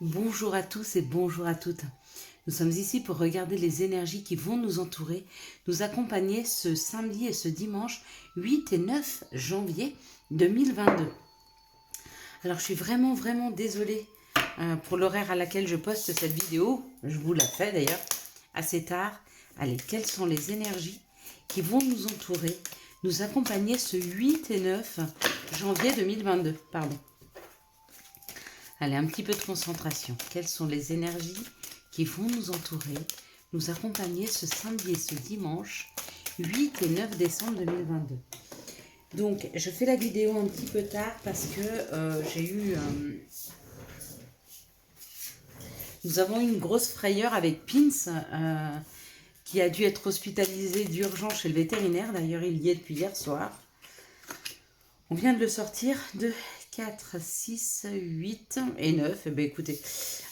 Bonjour à tous et bonjour à toutes. Nous sommes ici pour regarder les énergies qui vont nous entourer, nous accompagner ce samedi et ce dimanche 8 et 9 janvier 2022. Alors je suis vraiment désolée pour l'horaire à laquelle je poste cette vidéo. Je vous la fais d'ailleurs assez tard. Allez, quelles sont les énergies qui vont nous entourer, nous accompagner ce 8 et 9 janvier 2022. Pardon. Allez, un petit peu de concentration. Quelles sont les énergies qui vont nous entourer, nous accompagner ce samedi et ce dimanche 8 et 9 décembre 2022. Donc, je fais la vidéo un petit peu tard parce que j'ai eu... nous avons eu une grosse frayeur avec Pins qui a dû être hospitalisé d'urgence chez le vétérinaire. D'ailleurs, il y est depuis hier soir. On vient de le sortir de 4, 6, 8 et 9. Eh bien, écoutez,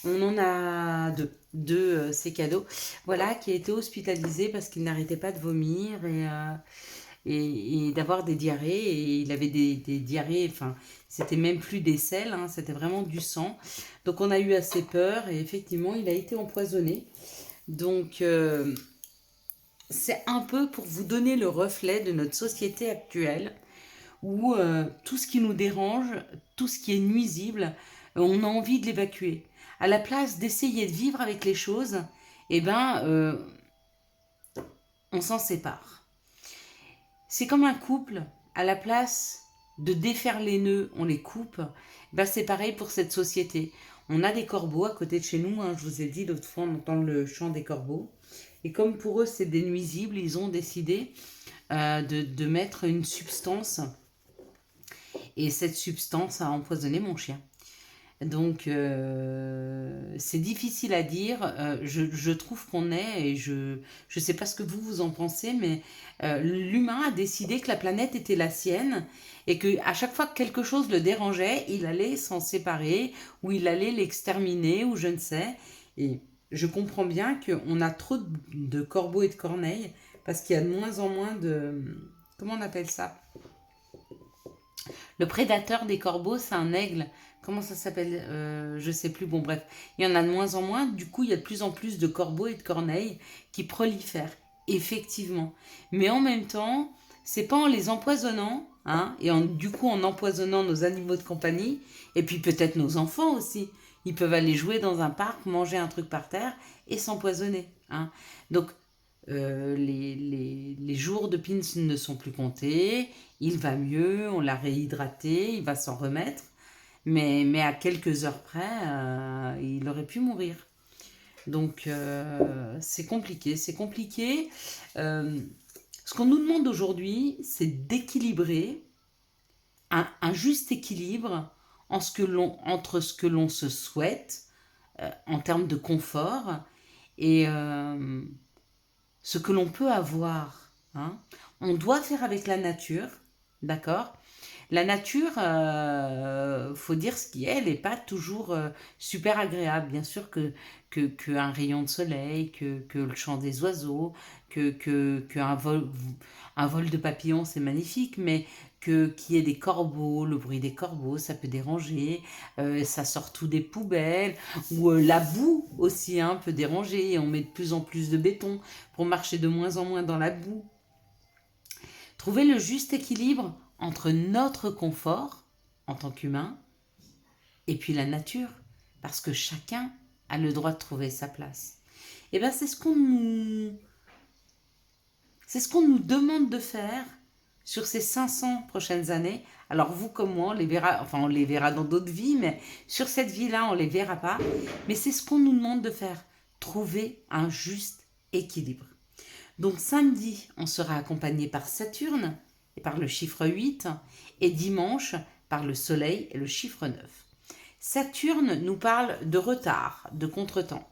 on en a deux, c'est cadeau. Voilà, qui a été hospitalisé parce qu'il n'arrêtait pas de vomir et d'avoir des diarrhées. Et il avait des diarrhées, enfin, c'était même plus des selles, hein, c'était vraiment du sang. Donc, on a eu assez peur et effectivement, il a été empoisonné. Donc, c'est un peu pour vous donner le reflet de notre société actuelle où tout ce qui nous dérange, tout ce qui est nuisible, on a envie de l'évacuer. À la place d'essayer de vivre avec les choses, eh ben, on s'en sépare. C'est comme un couple, à la place de défaire les nœuds, on les coupe. Ben, c'est pareil pour cette société. On a des corbeaux à côté de chez nous, hein, je vous ai dit l'autre fois, on entend le chant des corbeaux. Et comme pour eux, c'est des nuisibles, ils ont décidé de mettre une substance. Et cette substance a empoisonné mon chien. Donc, c'est difficile à dire. Je trouve qu'on est, et je ne sais pas ce que vous en pensez, mais l'humain a décidé que la planète était la sienne et qu'à chaque fois que quelque chose le dérangeait, il allait s'en séparer ou il allait l'exterminer ou je ne sais. Et je comprends bien qu'on a trop de corbeaux et de corneilles parce qu'il y a de moins en moins de... Comment on appelle ça ? Le prédateur des corbeaux, c'est un aigle. Comment ça s'appelle Je sais plus. Bon, bref. Il y en a de moins en moins. Du coup, il y a de plus en plus de corbeaux et de corneilles qui prolifèrent. Effectivement. Mais en même temps, c'est pas en les empoisonnant, hein, et du coup en empoisonnant nos animaux de compagnie, et puis peut-être nos enfants aussi. Ils peuvent aller jouer dans un parc, manger un truc par terre et s'empoisonner. Hein. Donc, les jours de Pins ne sont plus comptés, il va mieux, on l'a réhydraté, il va s'en remettre, mais à quelques heures près, il aurait pu mourir. Donc c'est compliqué, c'est compliqué. Ce qu'on nous demande aujourd'hui, c'est d'équilibrer un juste équilibre entre ce que l'on se souhaite en termes de confort et ce que l'on peut avoir. Hein. On doit faire avec la nature, d'accord ? La nature, faut dire ce qui est, elle n'est pas toujours super agréable. Bien sûr que un rayon de soleil, que le chant des oiseaux, qu'un vol de papillons, c'est magnifique, mais qu'il y ait des corbeaux, le bruit des corbeaux, ça peut déranger, ça sort tout des poubelles, ou la boue aussi hein, peut déranger, et on met de plus en plus de béton pour marcher de moins en moins dans la boue. Trouver le juste équilibre entre notre confort en tant qu'humain et puis la nature, parce que chacun a le droit de trouver sa place. Et bien c'est ce qu'on nous demande de faire sur ces 500 prochaines années. Alors vous comme moi, on les verra dans d'autres vies, mais sur cette vie-là, on ne les verra pas. Mais c'est ce qu'on nous demande de faire, trouver un juste équilibre. Donc samedi, on sera accompagné par Saturne et par le chiffre 8 et dimanche par le Soleil et le chiffre 9. Saturne nous parle de retard, de contretemps.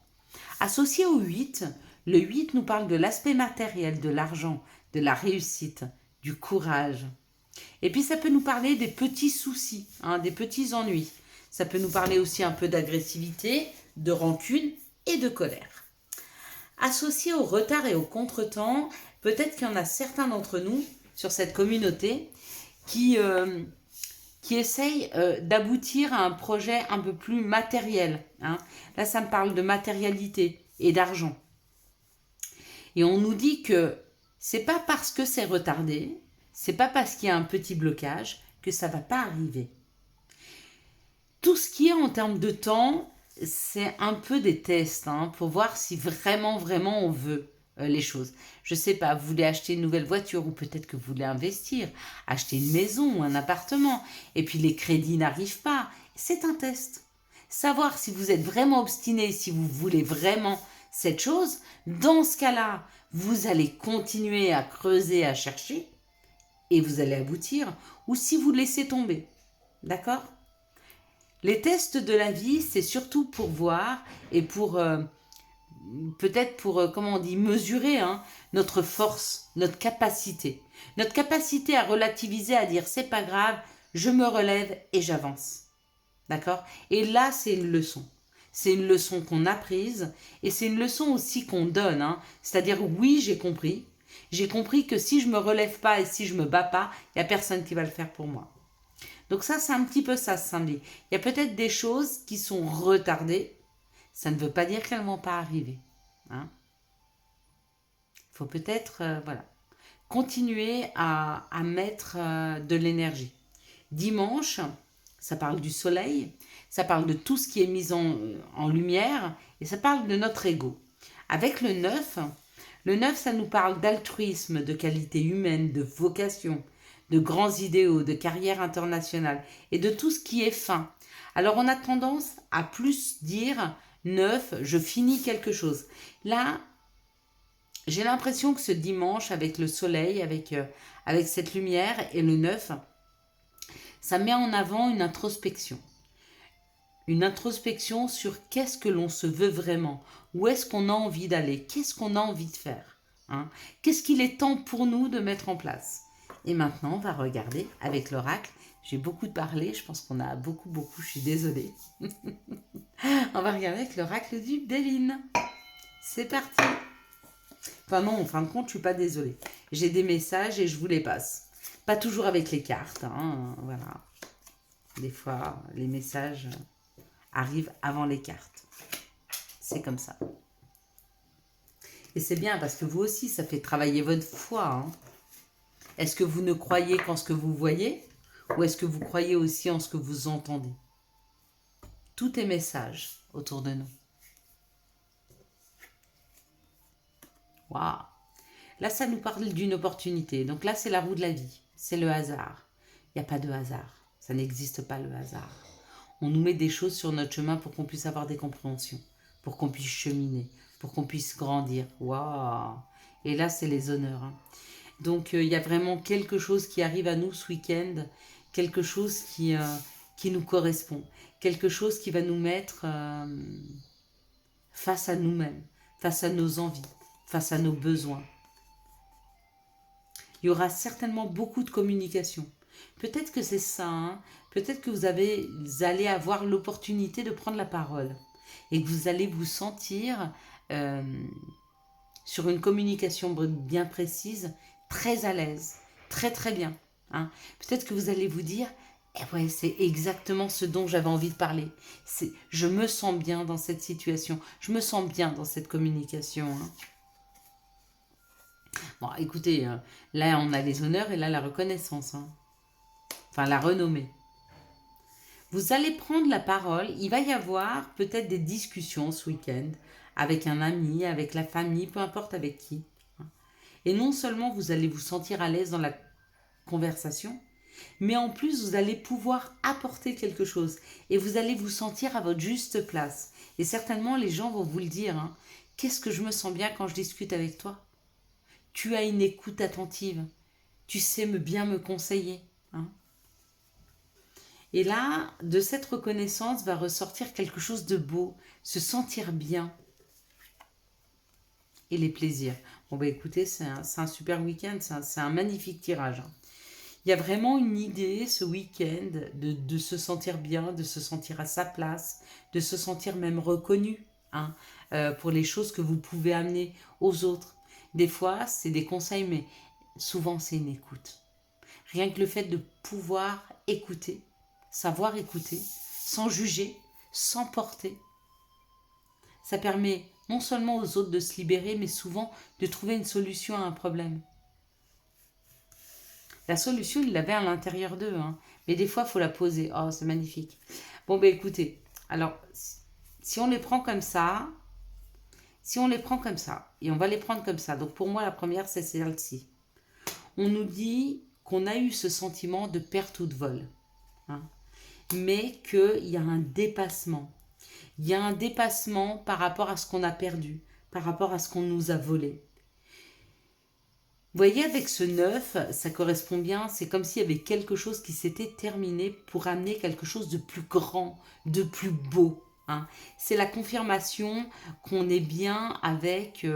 Associé au 8, le 8 nous parle de l'aspect matériel, de l'argent, de la réussite, du courage. Et puis ça peut nous parler des petits soucis, hein, des petits ennuis. Ça peut nous parler aussi un peu d'agressivité, de rancune et de colère. Associé au retard et au contretemps, peut-être qu'il y en a certains d'entre nous sur cette communauté qui qui essayent d'aboutir à un projet un peu plus matériel. Hein. Là, ça me parle de matérialité et d'argent. Et on nous dit que c'est pas parce que c'est retardé, c'est pas parce qu'il y a un petit blocage que ça va pas arriver. Tout ce qui est en termes de temps, c'est un peu des tests pour voir si vraiment, vraiment on veut les choses. Je sais pas, vous voulez acheter une nouvelle voiture ou peut-être que vous voulez investir, acheter une maison ou un appartement et puis les crédits n'arrivent pas. C'est un test. Savoir si vous êtes vraiment obstiné, si vous voulez vraiment cette chose, dans ce cas-là, vous allez continuer à creuser, à chercher et vous allez aboutir, ou si vous laissez tomber. D'accord ? Les tests de la vie, c'est surtout pour voir et pour peut-être pour, comment on dit, mesurer notre force, notre capacité. Notre capacité à relativiser, à dire c'est pas grave, je me relève et j'avance. D'accord ? Et là, c'est une leçon. C'est une leçon qu'on a prise et c'est une leçon aussi qu'on donne. C'est-à-dire, oui, j'ai compris. J'ai compris que si je me relève pas et si je me bats pas, il n'y a personne qui va le faire pour moi. Donc ça, c'est un petit peu ça, ce samedi. Il y a peut-être des choses qui sont retardées. Ça ne veut pas dire qu'elles ne vont pas arriver. Il faut peut-être voilà, continuer à mettre de l'énergie. Dimanche, ça parle du soleil, ça parle de tout ce qui est mis en lumière et ça parle de notre ego. Avec le 9, ça nous parle d'altruisme, de qualité humaine, de vocation, de grands idéaux, de carrière internationale et de tout ce qui est fin. Alors on a tendance à plus dire 9, je finis quelque chose. Là, j'ai l'impression que ce dimanche, avec le soleil, avec cette lumière et le 9, ça met en avant une introspection. Une introspection sur qu'est-ce que l'on se veut vraiment, où est-ce qu'on a envie d'aller, qu'est-ce qu'on a envie de faire, qu'est-ce qu'il est temps pour nous de mettre en place. Et maintenant, on va regarder avec l'oracle. J'ai beaucoup parlé, je pense qu'on a beaucoup, je suis désolée. On va regarder avec l'oracle du Béline. C'est parti. Enfin non, en fin de compte, je suis pas désolée. J'ai des messages et je vous les passe. Pas toujours avec les cartes, voilà. Des fois, les messages arrivent avant les cartes. C'est comme ça. Et c'est bien parce que vous aussi, ça fait travailler votre foi. Est-ce que vous ne croyez qu'en ce que vous voyez ou est-ce que vous croyez aussi en ce que vous entendez? Tout est message autour de nous. Waouh! Là, ça nous parle d'une opportunité. Donc là, c'est la roue de la vie. C'est le hasard. Il n'y a pas de hasard. Ça n'existe pas le hasard. On nous met des choses sur notre chemin pour qu'on puisse avoir des compréhensions, pour qu'on puisse cheminer, pour qu'on puisse grandir. Waouh! Et là, c'est les honneurs. Donc, il y a vraiment quelque chose qui arrive à nous ce week-end, quelque chose qui nous correspond, quelque chose qui va nous mettre face à nous-mêmes, face à nos envies, face à nos besoins. Il y aura certainement beaucoup de communication. Peut-être que c'est ça, peut-être que vous allez avoir l'opportunité de prendre la parole et que vous allez vous sentir sur une communication bien précise, très à l'aise, très très bien. Peut-être que vous allez vous dire, ouais, c'est exactement ce dont j'avais envie de parler. Je me sens bien dans cette situation, je me sens bien dans cette communication. Bon, écoutez, là on a les honneurs et là la reconnaissance. Enfin, la renommée. Vous allez prendre la parole, il va y avoir peut-être des discussions ce week-end avec un ami, avec la famille, peu importe avec qui. Et non seulement vous allez vous sentir à l'aise dans la conversation, mais en plus vous allez pouvoir apporter quelque chose et vous allez vous sentir à votre juste place. Et certainement les gens vont vous le dire, qu'est-ce que je me sens bien quand je discute avec toi? Tu as une écoute attentive, tu sais bien me conseiller. Et là, de cette reconnaissance va ressortir quelque chose de beau, se sentir bien. Et les plaisirs. Bon, écoutez, c'est un super week-end, c'est un magnifique tirage. Il y a vraiment une idée ce week-end de se sentir bien, de se sentir à sa place, de se sentir même reconnu pour les choses que vous pouvez amener aux autres. Des fois, c'est des conseils, mais souvent, c'est une écoute. Rien que le fait de pouvoir écouter, savoir écouter, sans juger, sans porter. Ça permet non seulement aux autres de se libérer, mais souvent de trouver une solution à un problème. La solution, ils l'avaient à l'intérieur d'eux, hein. Mais des fois, il faut la poser. Oh, c'est magnifique. Bon, ben écoutez, alors, si on les prend comme ça, et on va les prendre comme ça. Donc pour moi, la première, c'est celle-ci. On nous dit qu'on a eu ce sentiment de perte ou de vol, hein, mais qu'il y a un dépassement. Il y a un dépassement par rapport à ce qu'on a perdu, par rapport à ce qu'on nous a volé. Vous voyez, avec ce 9, ça correspond bien, c'est comme s'il y avait quelque chose qui s'était terminé pour amener quelque chose de plus grand, de plus beau, hein. C'est la confirmation qu'on est bien avec...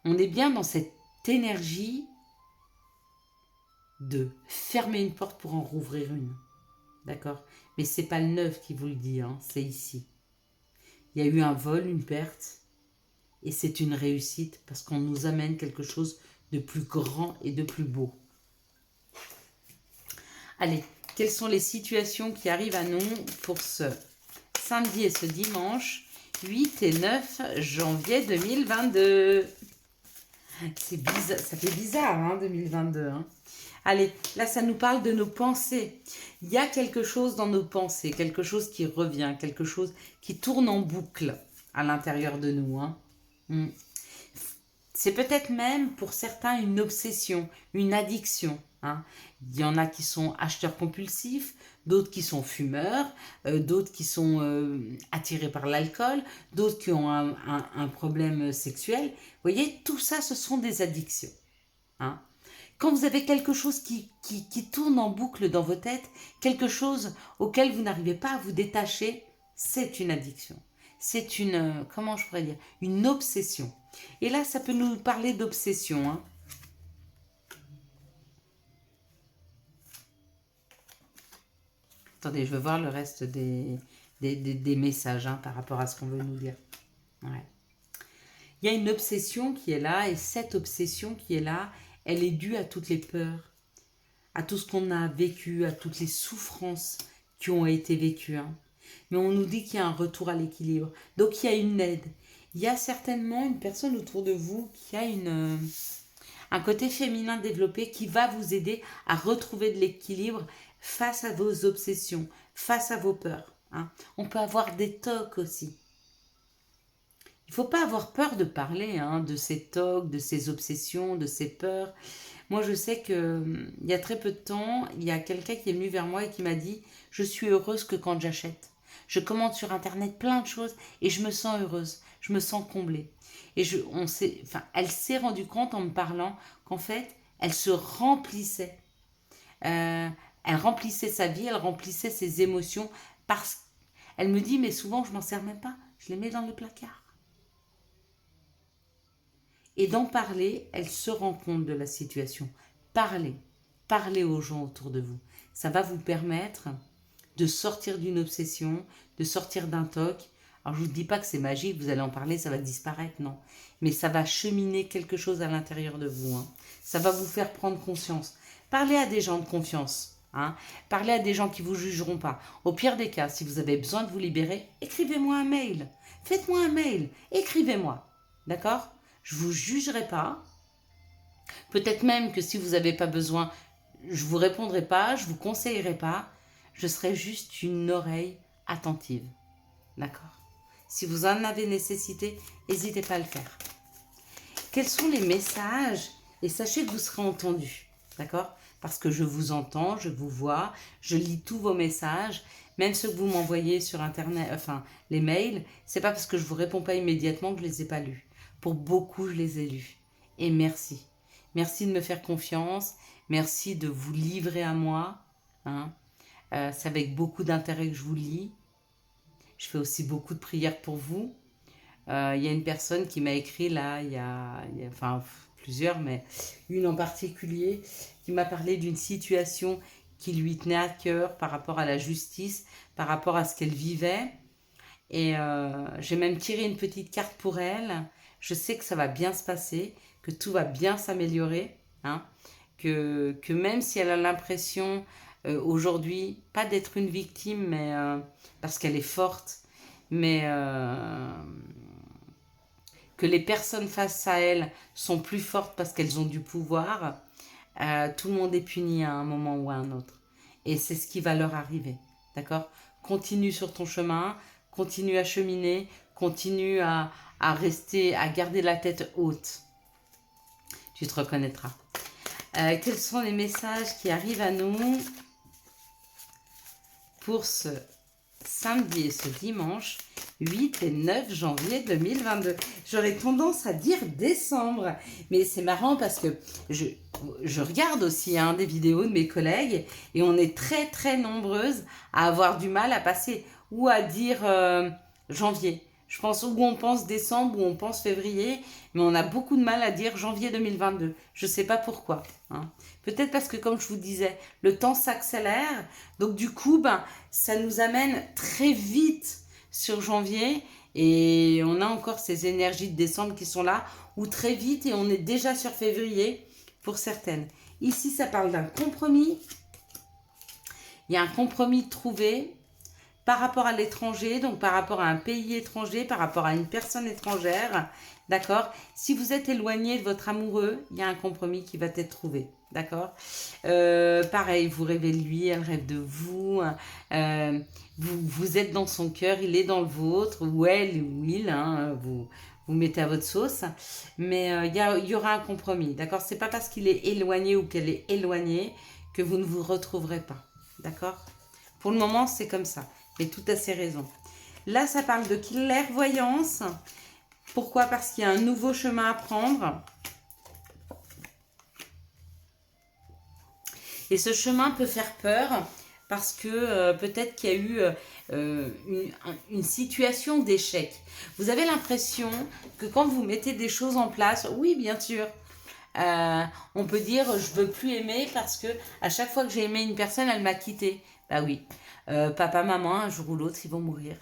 on est bien dans cette énergie de fermer une porte pour en rouvrir une. D'accord? Mais c'est pas le 9 qui vous le dit, hein, c'est ici. Il y a eu un vol, une perte, et c'est une réussite parce qu'on nous amène quelque chose de plus grand et de plus beau. Allez, quelles sont les situations qui arrivent à nous pour ce samedi et ce dimanche 8 et 9 janvier 2022? C'est bizarre, ça fait bizarre, hein, 2022. Hein. Allez, là, ça nous parle de nos pensées. Il y a quelque chose dans nos pensées, quelque chose qui revient, quelque chose qui tourne en boucle à l'intérieur de nous. Hein. C'est peut-être même pour certains une obsession, une addiction. Hein. Il y en a qui sont acheteurs compulsifs, d'autres qui sont fumeurs, d'autres qui sont attirés par l'alcool, d'autres qui ont un problème sexuel. Vous voyez, tout ça, ce sont des addictions. Hein. Quand vous avez quelque chose qui tourne en boucle dans vos têtes, quelque chose auquel vous n'arrivez pas à vous détacher, c'est une addiction. C'est une, comment je pourrais dire, une obsession. Et là, ça peut nous parler d'obsession. Hein. Attendez, je veux voir le reste des messages hein, par rapport à ce qu'on veut nous dire. Ouais. Il y a une obsession qui est là, et cette obsession qui est là, elle est due à toutes les peurs, à tout ce qu'on a vécu, à toutes les souffrances qui ont été vécues. Hein. Mais on nous dit qu'il y a un retour à l'équilibre. Donc il y a une aide. Il y a certainement une personne autour de vous qui a un côté féminin développé qui va vous aider à retrouver de l'équilibre face à vos obsessions, face à vos peurs. Hein. On peut avoir des tocs aussi. Il ne faut pas avoir peur de parler hein, de ces tocs, de ces obsessions, de ces peurs. Moi, je sais qu'il y a très peu de temps, il y a quelqu'un qui est venu vers moi et qui m'a dit « Je suis heureuse que quand j'achète. Je commande sur Internet plein de choses et je me sens heureuse, je me sens comblée. » Et elle s'est rendue compte en me parlant qu'en fait, elle se remplissait. Elle remplissait sa vie, elle remplissait ses émotions parce qu'elle me dit « Mais souvent, je m'en sers même pas, je les mets dans le placard. » Et d'en parler, elle se rend compte de la situation. Parlez aux gens autour de vous. Ça va vous permettre de sortir d'une obsession, de sortir d'un toc. Alors je ne vous dis pas que c'est magique, vous allez en parler, ça va disparaître, non. Mais ça va cheminer quelque chose à l'intérieur de vous. Hein. Ça va vous faire prendre conscience. Parlez à des gens de confiance. Hein. Parlez à des gens qui ne vous jugeront pas. Au pire des cas, si vous avez besoin de vous libérer, écrivez-moi un mail. Faites-moi un mail. Écrivez-moi. D'accord ? Je ne vous jugerai pas. Peut-être même que si vous n'avez pas besoin, je ne vous répondrai pas, je ne vous conseillerai pas. Je serai juste une oreille attentive. D'accord? Si vous en avez nécessité, n'hésitez pas à le faire. Quels sont les messages? Et sachez que vous serez entendu. D'accord? Parce que je vous entends, je vous vois, je lis tous vos messages, même ceux que vous m'envoyez sur Internet, enfin les mails, c'est pas parce que je ne vous réponds pas immédiatement que je ne les ai pas lus. Pour beaucoup, je les ai lus. Et merci. Merci de me faire confiance. Merci de vous livrer à moi. Hein. C'est avec beaucoup d'intérêt que je vous lis. Je fais aussi beaucoup de prières pour vous. Il y a une personne qui m'a écrit là, il y a enfin plusieurs, mais une en particulier, qui m'a parlé d'une situation qui lui tenait à cœur par rapport à la justice, par rapport à ce qu'elle vivait. Et j'ai même tiré une petite carte pour elle. Je sais que ça va bien se passer. que tout va bien s'améliorer, hein, que même si elle a l'impression aujourd'hui, pas d'être une victime, mais parce qu'elle est forte, mais que les personnes face à elle sont plus fortes parce qu'elles ont du pouvoir, tout le monde est puni à un moment ou à un autre. Et c'est ce qui va leur arriver, d'accord? Continue sur ton chemin, continue à cheminer, continue à rester, à garder la tête haute. Tu te reconnaîtras. Quels sont les messages qui arrivent à nous pour ce samedi et ce dimanche 8 et 9 janvier 2022. J'aurais tendance à dire décembre, mais c'est marrant parce que je regarde aussi des vidéos de mes collègues et on est très très nombreuses à avoir du mal à passer ou à dire janvier. Je pense où on pense décembre ou on pense février, mais on a beaucoup de mal à dire janvier 2022. Je ne sais pas pourquoi. Hein. Peut-être parce que, comme je vous disais, le temps s'accélère. Donc du coup, ça nous amène très vite sur janvier. Et on a encore ces énergies de décembre qui sont là, ou très vite, et on est déjà sur février pour certaines. Ici, ça parle d'un compromis. Il y a un compromis trouvé par rapport à l'étranger, donc par rapport à un pays étranger, par rapport à une personne étrangère, d'accord? Si vous êtes éloigné de votre amoureux, il y a un compromis qui va être trouvé, d'accord? Pareil, vous rêvez de lui, elle rêve de vous, vous êtes dans son cœur, il est dans le vôtre, ou elle, ou il, vous mettez à votre sauce, mais il y aura un compromis, d'accord? C'est pas parce qu'il est éloigné ou qu'elle est éloignée que vous ne vous retrouverez pas, d'accord? Pour le moment, c'est comme ça. Mais tout à ses raisons. Là, ça parle de clairvoyance. Pourquoi? Parce qu'il y a un nouveau chemin à prendre. Et ce chemin peut faire peur parce que peut-être qu'il y a eu une situation d'échec. Vous avez l'impression que quand vous mettez des choses en place, oui, bien sûr, on peut dire je veux plus aimer parce que à chaque fois que j'ai aimé une personne, elle m'a quitté. Bah oui, papa, maman, un jour ou l'autre, ils vont mourir.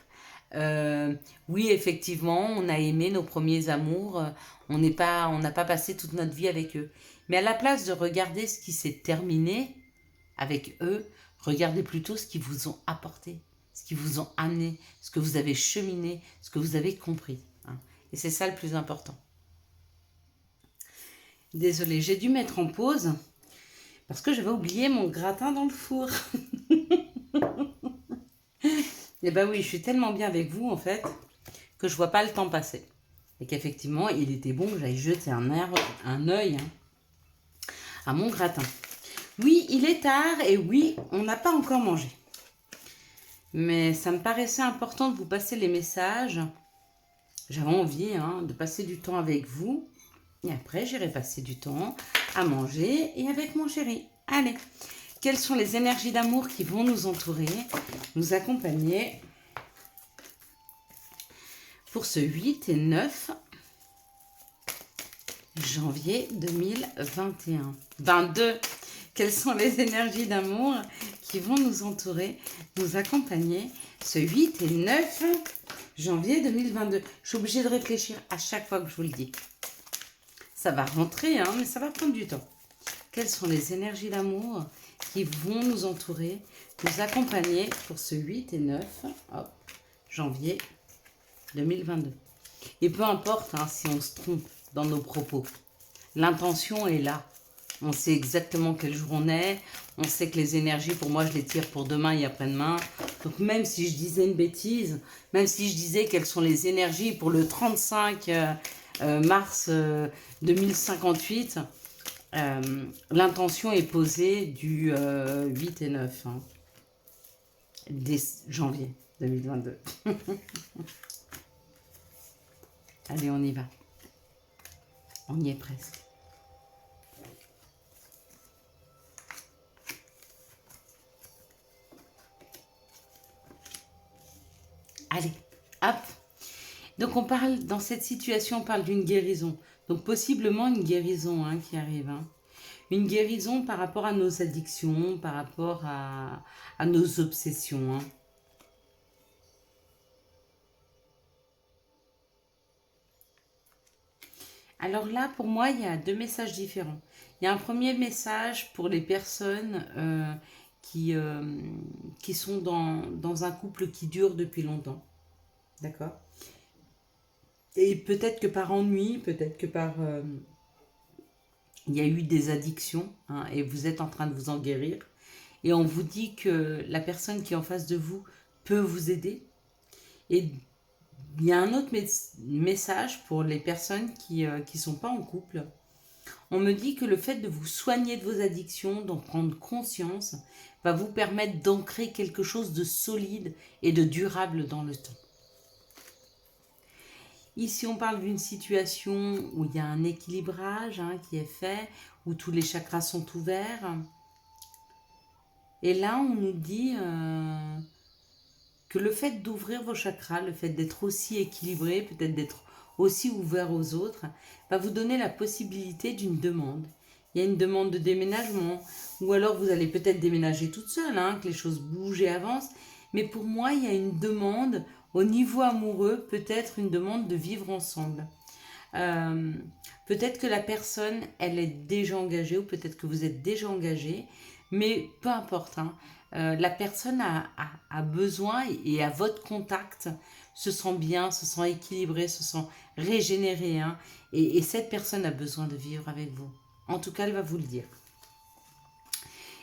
Oui, effectivement, on a aimé nos premiers amours, on n'a pas passé toute notre vie avec eux. Mais à la place de regarder ce qui s'est terminé avec eux, regardez plutôt ce qu'ils vous ont apporté, ce qu'ils vous ont amené, ce que vous avez cheminé, ce que vous avez compris. Hein. Et c'est ça le plus important. Désolée, j'ai dû mettre en pause parce que j'avais oublié mon gratin dans le four. Et ben oui, je suis tellement bien avec vous en fait que je vois pas le temps passer. Et qu'effectivement, il était bon que j'aille jeter un œil à mon gratin. Oui, il est tard et oui, on n'a pas encore mangé. Mais ça me paraissait important de vous passer les messages. J'avais envie de passer du temps avec vous. Et après, j'irai passer du temps à manger et avec mon chéri. Allez, quelles sont les énergies d'amour qui vont nous entourer, nous accompagner pour ce 8 et 9 janvier 2021. 22. Quelles sont les énergies d'amour qui vont nous entourer, nous accompagner ce 8 et 9 janvier 2022. Je suis obligée de réfléchir à chaque fois que je vous le dis. Ça va rentrer, mais ça va prendre du temps. Quelles sont les énergies d'amour qui vont nous entourer, nous accompagner pour ce 8 et 9 janvier 2022. Et peu importe si on se trompe dans nos propos, l'intention est là. On sait exactement quel jour on est. On sait que les énergies, pour moi, je les tire pour demain et après-demain. Donc même si je disais une bêtise, même si je disais quelles sont les énergies pour le 35 mars 2058, l'intention est posée du 8 et 9 janvier 2022. Allez, on y va. On y est presque. Allez, hop. Donc on parle, dans cette situation, on parle d'une guérison. Donc possiblement une guérison qui arrive. Une guérison par rapport à nos addictions, par rapport à nos obsessions. Alors là, pour moi, il y a deux messages différents. Il y a un premier message pour les personnes qui, euh, qui sont dans un couple qui dure depuis longtemps. D'accord? Et peut-être que par ennui, peut-être que par... il y a eu des addictions, hein, et vous êtes en train de vous en guérir. Et on vous dit que la personne qui est en face de vous peut vous aider. Et il y a un autre message pour les personnes qui ne sont pas en couple. On me dit que le fait de vous soigner de vos addictions, d'en prendre conscience, va vous permettre d'ancrer quelque chose de solide et de durable dans le temps. Ici, on parle d'une situation où il y a un équilibrage, hein, qui est fait, où tous les chakras sont ouverts. Et là, on nous dit que le fait d'ouvrir vos chakras, le fait d'être aussi équilibré, peut-être d'être aussi ouvert aux autres, va vous donner la possibilité d'une demande. Il y a une demande de déménagement, ou alors vous allez peut-être déménager toute seule, hein, que les choses bougent et avancent. Mais pour moi, il y a une demande au niveau amoureux, peut-être une demande de vivre ensemble. Peut-être que la personne, elle est déjà engagée, ou peut-être que vous êtes déjà engagé, mais peu importe, hein. La personne a besoin et à votre contact se sent bien, se sent équilibré, se sent régénéré, hein, et cette personne a besoin de vivre avec vous. En tout cas, elle va vous le dire.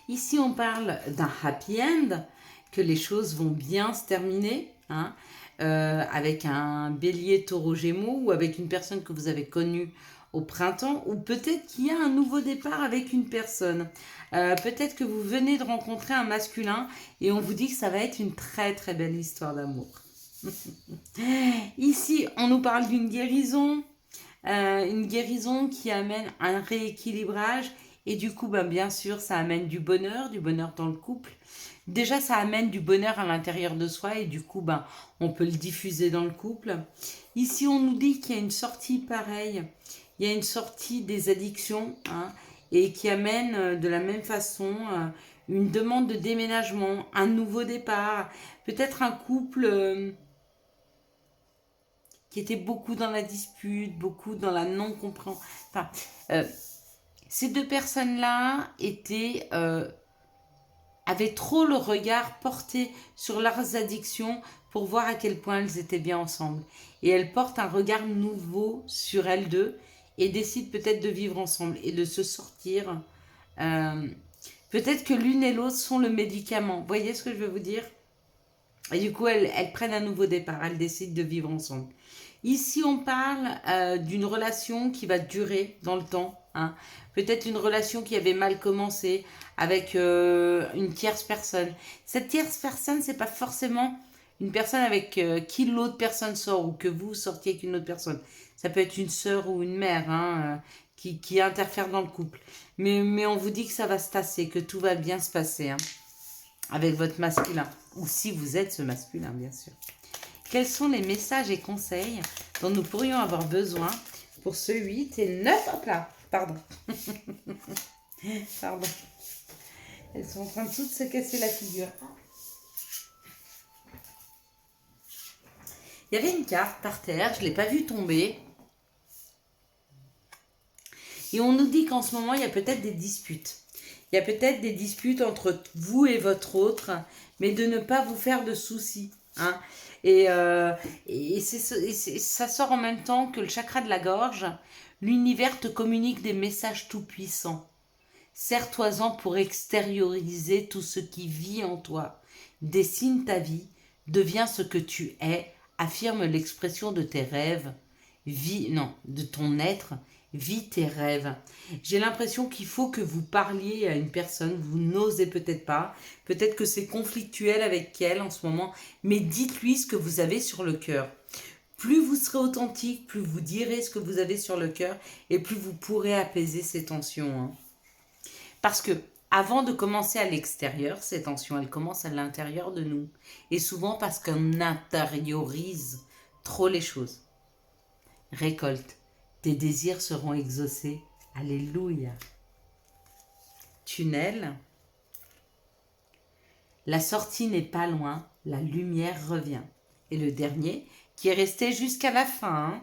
Ici, on parle d'un happy end, que les choses vont bien se terminer, hein, avec un bélier taureau gémeaux ou avec une personne que vous avez connue au printemps, ou peut-être qu'il y a un nouveau départ avec une personne. Peut-être que vous venez de rencontrer un masculin et on vous dit que ça va être une très très belle histoire d'amour. Ici, on nous parle d'une guérison qui amène un rééquilibrage et du coup, ben, bien sûr, ça amène du bonheur dans le couple. Déjà, ça amène du bonheur à l'intérieur de soi et du coup, ben, on peut le diffuser dans le couple. Ici, on nous dit qu'il y a une sortie pareille. Il y a une sortie des addictions, hein, et qui amène de la même façon une demande de déménagement, un nouveau départ, peut-être un couple qui était beaucoup dans la dispute, beaucoup dans la non-compréhension. Enfin, ces deux personnes-là avaient trop le regard porté sur leurs addictions pour voir à quel point elles étaient bien ensemble. Et elles portent un regard nouveau sur elles deux et décident peut-être de vivre ensemble et de se sortir. Peut-être que l'une et l'autre sont le médicament. Vous voyez ce que je veux vous dire? Et du coup, elles prennent un nouveau départ. Elles décident de vivre ensemble. Ici, on parle d'une relation qui va durer dans le temps, hein. Peut-être une relation qui avait mal commencé avec une tierce personne. Cette tierce personne, c'est pas forcément une personne avec qui l'autre personne sort ou que vous sortiez avec une autre personne. Ça peut être une sœur ou une mère, hein, qui interfère dans le couple. Mais on vous dit que ça va se tasser, que tout va bien se passer, hein, avec votre masculin. Ou si vous êtes ce masculin, bien sûr. Quels sont les messages et conseils dont nous pourrions avoir besoin pour ce 8 et 9? Hop là, pardon. Pardon. Elles sont en train de toutes se casser la figure. Il y avait une carte par terre, je ne l'ai pas vue tomber. Et on nous dit qu'en ce moment, il y a peut-être des disputes. Il y a peut-être des disputes entre vous et votre autre, mais de ne pas vous faire de soucis, hein. Et ça sort en même temps que le chakra de la gorge. L'univers te communique des messages tout-puissants. Serre-toi-en pour extérioriser tout ce qui vit en toi. Dessine ta vie, deviens ce que tu es, affirme l'expression de tes rêves, de ton être, vis tes rêves. J'ai l'impression qu'il faut que vous parliez à une personne, vous n'osez peut-être pas, peut-être que c'est conflictuel avec elle en ce moment, mais dites-lui ce que vous avez sur le cœur. Plus vous serez authentique, plus vous direz ce que vous avez sur le cœur et plus vous pourrez apaiser ces tensions, hein. Parce que avant de commencer à l'extérieur, ces tensions, elles commencent à l'intérieur de nous. Et souvent parce qu'on intériorise trop les choses. Récolte. Tes désirs seront exaucés. Alléluia. Tunnel. La sortie n'est pas loin, la lumière revient. Et le dernier, qui est resté jusqu'à la fin, hein,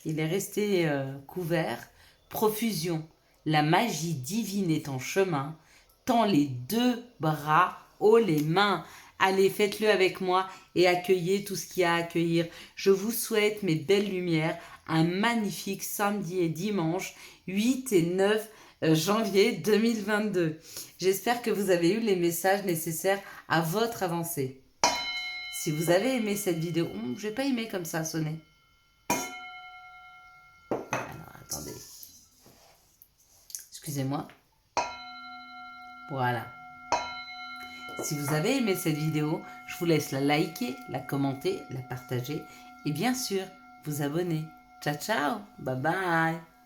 Il est resté couvert. Profusion. La magie divine est en chemin. Tends les deux bras, haut les mains. Allez, faites-le avec moi et accueillez tout ce qu'il y a à accueillir. Je vous souhaite, mes belles lumières, un magnifique samedi et dimanche 8 et 9 janvier 2022. J'espère que vous avez eu les messages nécessaires à votre avancée. Si vous avez aimé cette vidéo, je n'ai pas aimé comme ça sonner. Alors, attendez. Excusez-moi. Voilà. Si vous avez aimé cette vidéo, je vous laisse la liker, la commenter, la partager et bien sûr, vous abonner. Ciao, ciao. Bye bye.